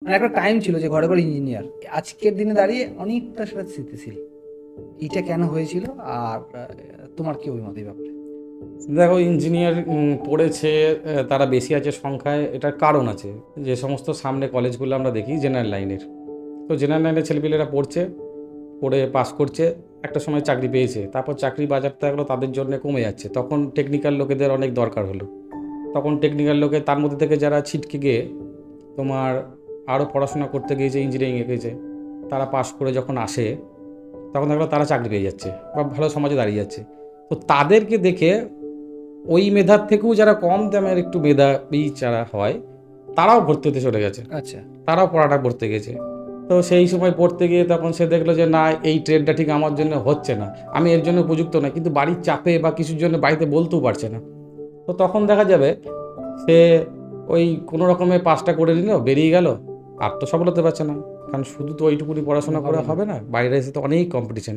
মানে একটা টাইম ছিল যে ঘরে ঘরে ইঞ্জিনিয়ার, আজকের দিনে দাঁড়িয়ে অনেকটা সেটা স্থিতিশীল। এটা কেন হয়েছিল? আর তোমার কি অভিমত এই ব্যাপারে? দেখো, ইঞ্জিনিয়ার পড়েছে তারা বেশি আছে সংখ্যায়, এটার কারণ আছে। যে সমস্ত সামনে কলেজগুলো আমরা দেখি জেনারেল লাইনের, তো জেনারেল লাইনের ছেলেপিলেরা পড়ছে, পড়ে পাস করছে, একটা সময় চাকরি পেয়েছে, তারপর চাকরি বাজারটা এগুলো তাদের জন্য কমে যাচ্ছে, তখন টেকনিক্যাল লোকেদের অনেক দরকার হলো। তখন টেকনিক্যাল লোকে তার মধ্যে থেকে যারা ছিটকে গিয়ে তোমার আরও পড়াশোনা করতে গিয়েছে, ইঞ্জিনিয়ারিংয়ে গিয়েছে, তারা পাশ করে যখন আসে তখন দেখলো তারা চাকরি পেয়ে যাচ্ছে বা ভালো সমাজে দাঁড়িয়ে যাচ্ছে। তো তাদেরকে দেখে ওই মেধার থেকেও যারা কম দামের একটু মেধাবী যারা হয়, তারাও ভর্তি হতে চলে গেছে, আচ্ছা। তারাও পড়াটা পড়তে গেছে। তো সেই সময় পড়তে গিয়ে তখন সে দেখলো যে না, এই ট্রেডটা ঠিক আমার জন্য হচ্ছে না, আমি এর জন্য উপযুক্ত না, কিন্তু বাড়ির চাপে বা কিছুর জন্য বাড়িতে বলতেও পারছে না। তো তখন দেখা যাবে সে ওই কোনো রকমে পাসটা করে নিল, বেরিয়ে গেল, আর তো সফল হতে পারছে না, কারণ শুধু তো ওইটুকুনি পড়াশোনা করে হবে না। হবে না, বাইরে এসে তো অনেক কম্পিটিশন।